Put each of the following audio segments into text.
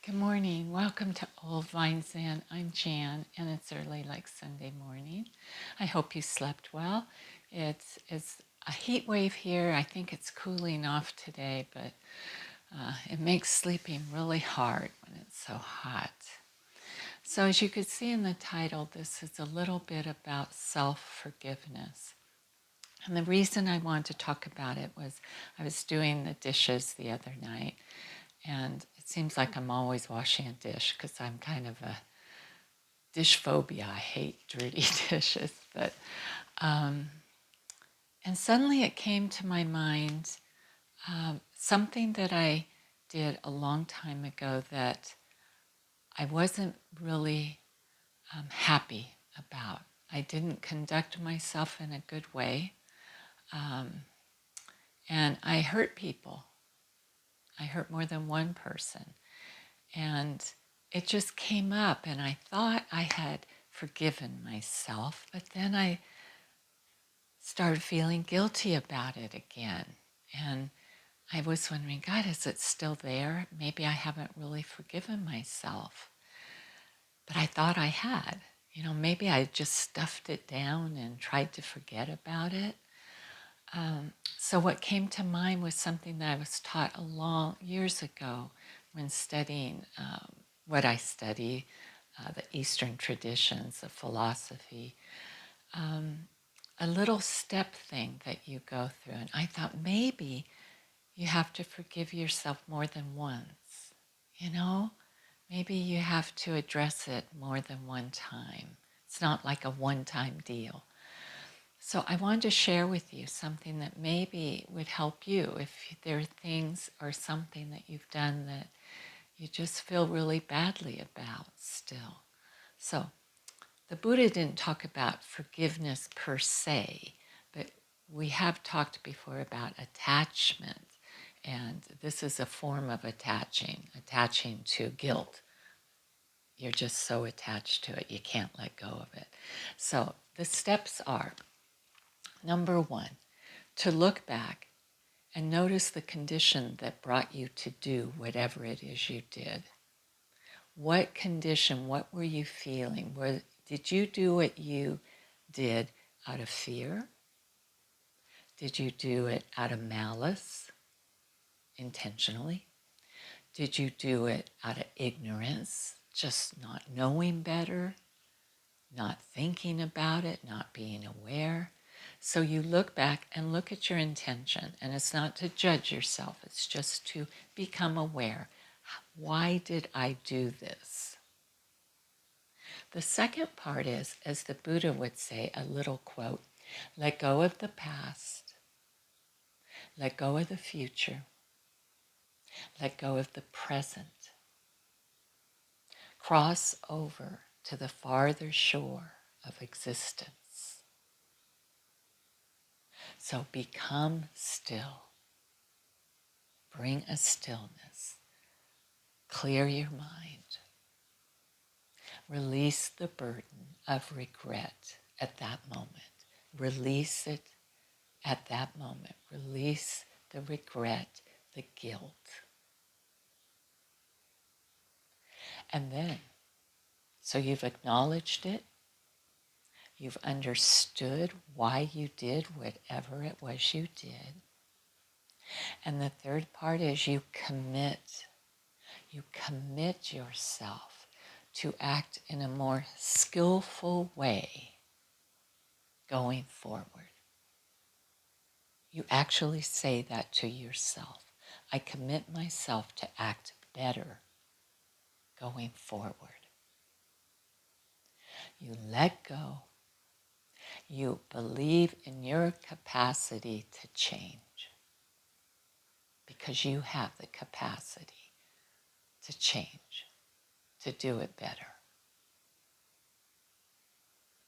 Good morning. Welcome to Old Vine Zen. I'm Jan, and it's early like Sunday morning. I hope you slept well. It's a heat wave here. I think it's cooling off today, but it makes sleeping really hard when it's so hot. So as you could see in the title, this is a little bit about self-forgiveness. And the reason I wanted to talk about it was I was doing the dishes the other night, and it seems like I'm always washing a dish because I'm kind of a dish phobia. I hate dirty dishes. Um, and suddenly it came to my mind something that I did a long time ago that I wasn't really happy about. I didn't conduct myself in a good way. Um, and I hurt people. I hurt more than one person. And it just came up, and I thought I had forgiven myself, but then I started feeling guilty about it again. And I was wondering, God, is it still there? Maybe I haven't really forgiven myself. But I thought I had. Maybe I just stuffed it down and tried to forget about it. So what came to mind was something that I was taught years ago when studying what I study, the Eastern traditions of philosophy. A little step thing that you go through. And I thought maybe you have to forgive yourself more than once. You know, maybe you have to address it more than one time. It's not like a one-time deal. So I wanted to share with you something that maybe would help you if there are things or something that you've done that you just feel really badly about still. So the Buddha didn't talk about forgiveness per se, but we have talked before about attachment. And this is a form of attaching to guilt. You're just so attached to it, you can't let go of it. So the steps are, number one, to look back and notice the condition that brought you to do whatever it is you did. What condition, what were you feeling? Did you do what you did out of fear? Did you do it out of malice, intentionally? Did you do it out of ignorance, just not knowing better, not thinking about it, not being aware? So you look back and look at your intention, and it's not to judge yourself, it's just to become aware. Why did I do this? The second part is, as the Buddha would say, a little quote, let go of the past, let go of the future, let go of the present. Cross over to the farther shore of existence. So become still. Bring a stillness. Clear your mind. Release the burden of regret at that moment. Release it at that moment. Release the regret, the guilt. And then, so you've acknowledged it, you've understood why you did whatever it was you did. And the third part is you commit. You commit yourself to act in a more skillful way going forward. You actually say that to yourself. I commit myself to act better going forward. You let go. You believe in your capacity to change because you have the capacity to change, to do it better,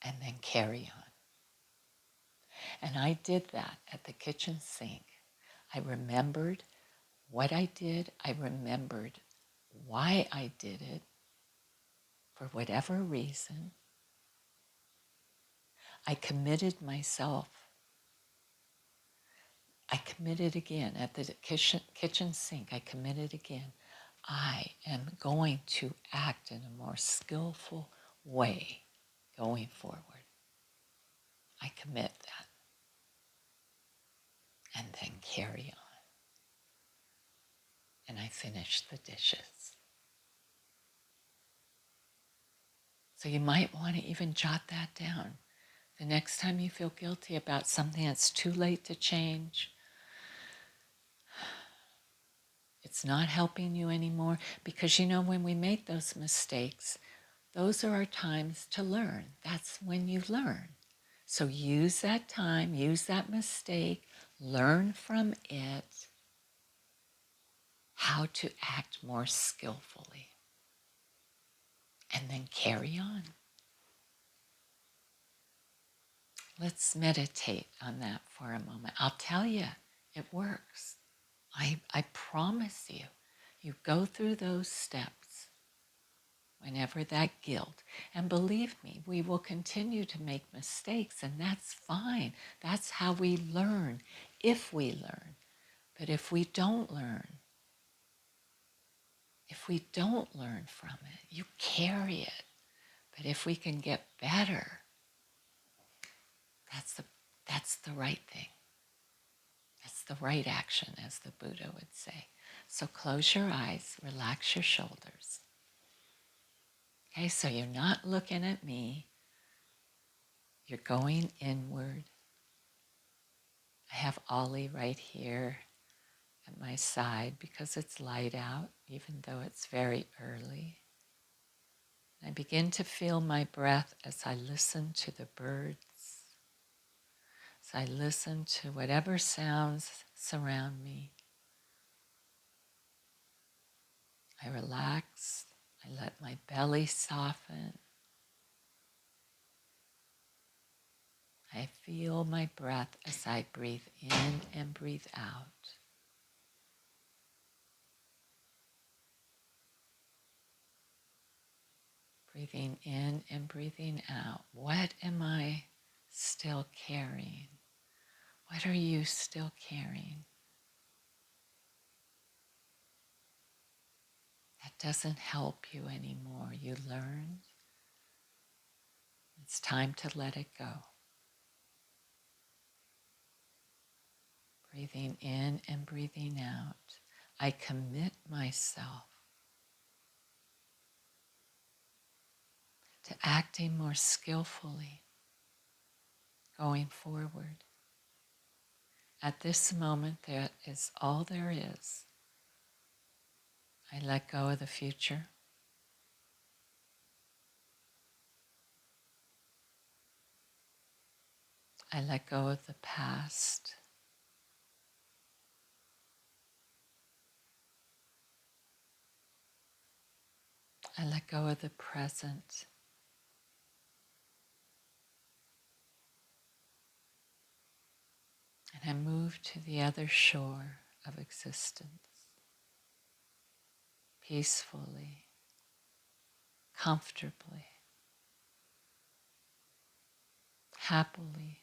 and then carry on. And I did that at the kitchen sink. I remembered what I did. I remembered why I did it, for whatever reason. I committed myself. I committed again at the kitchen sink. I committed again. I am going to act in a more skillful way going forward. I commit that. And then carry on. And I finish the dishes. So you might want to even jot that down. The next time you feel guilty about something that's too late to change, it's not helping you anymore, because when we make those mistakes, those are our times to learn. That's when you learn. So use that time, use that mistake, learn from it how to act more skillfully, and then carry on. Let's meditate on that for a moment. I'll tell you, it works. I promise you. You go through those steps whenever that guilt. And believe me, we will continue to make mistakes, and that's fine. That's how we learn, if we learn. But if we don't learn from it, you carry it. But if we can get better, that's the right thing. That's the right action, as the Buddha would say. So close your eyes, relax your shoulders. Okay, so you're not looking at me. You're going inward. I have Ollie right here at my side because it's light out, even though it's very early. I begin to feel my breath as I listen to the birds, as I listen to whatever sounds surround me. I relax. I let my belly soften. I feel my breath as I breathe in and breathe out. Breathing in and breathing out. What am I still carrying? What are you still carrying? That doesn't help you anymore. You learned. It's time to let it go. Breathing in and breathing out. I commit myself to acting more skillfully going forward. At this moment, that is all there is. I let go of the future. I let go of the past. I let go of the present. And I move to the other shore of existence, peacefully, comfortably, happily.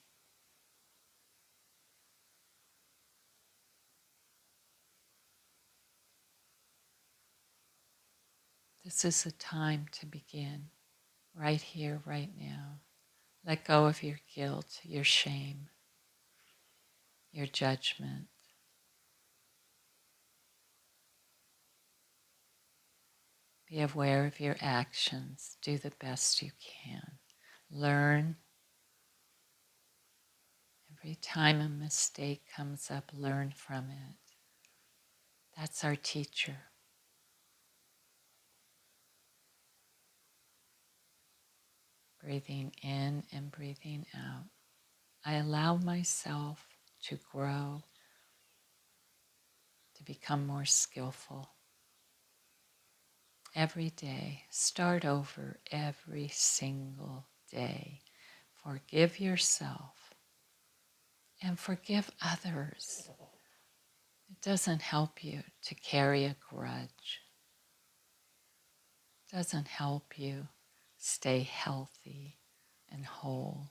This is the time to begin, right here, right now. Let go of your guilt, your shame, your judgment. Be aware of your actions. Do the best you can. Learn. Every time a mistake comes up, learn from it. That's our teacher. Breathing in and breathing out. I allow myself to grow, to become more skillful. Every day, start over every single day. Forgive yourself and forgive others. It doesn't help you to carry a grudge. It doesn't help you stay healthy and whole.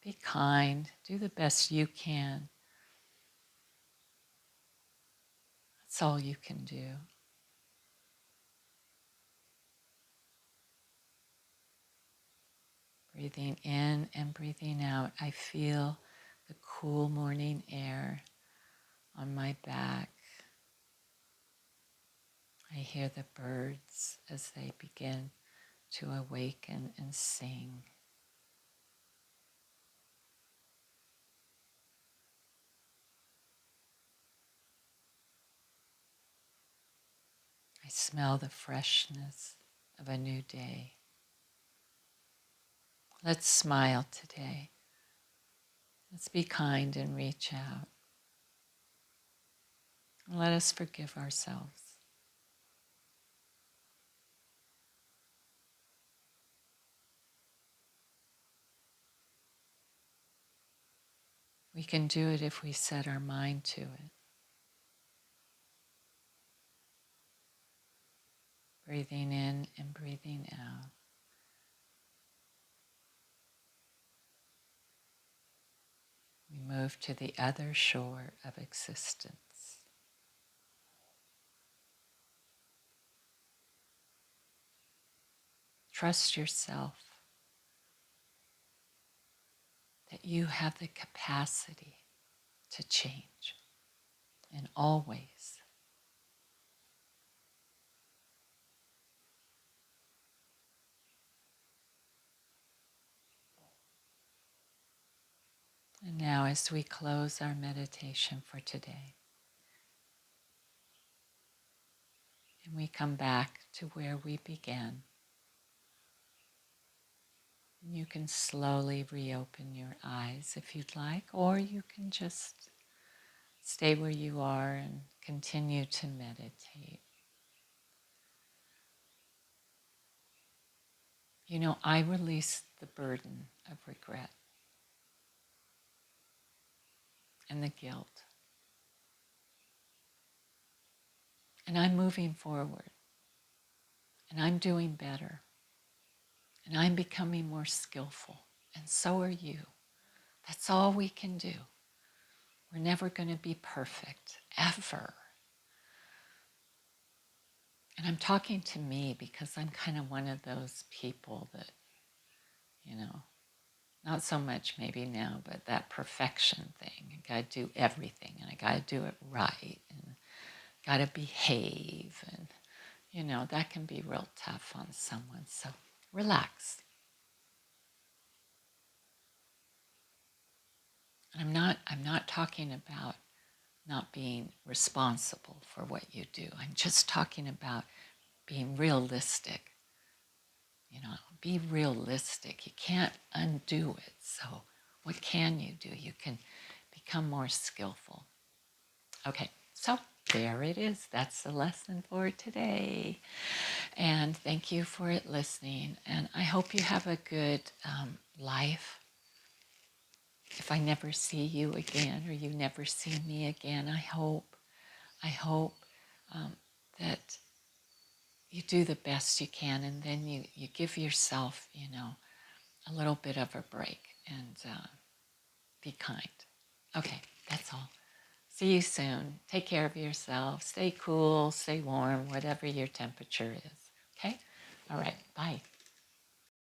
Be kind. Do the best you can. Let's That's all you can do. Breathing in and breathing out, I feel the cool morning air on my back. I hear the birds as they begin to awaken and sing. I smell the freshness of a new day. Let's smile today. Let's be kind and reach out. And let us forgive ourselves. We can do it if we set our mind to it. Breathing in and breathing out. We move to the other shore of existence. Trust yourself that you have the capacity to change in all ways. And now, as we close our meditation for today, and we come back to where we began, you can slowly reopen your eyes if you'd like, or you can just stay where you are and continue to meditate. You know, I release the burden of regret and the guilt. And I'm moving forward. And I'm doing better. And I'm becoming more skillful. And so are you. That's all we can do. We're never going to be perfect, ever. And I'm talking to me because I'm kind of one of those people that, you know, not so much maybe now, but that perfection thing. I got to do everything and I got to do it right and got to behave. And, you know, that can be real tough on someone. So relax. And I'm not talking about not being responsible for what you do. I'm just talking about being realistic. You know, be realistic. You can't undo it. So what can you do? You can become more skillful. Okay, so there it is. That's the lesson for today. And thank you for it listening. And I hope you have a good life. If I never see you again or you never see me again, I hope that you do the best you can, and then you give yourself, you know, a little bit of a break and be kind. Okay, that's all. See you soon. Take care of yourself. Stay cool, stay warm, whatever your temperature is. Okay? All right, bye.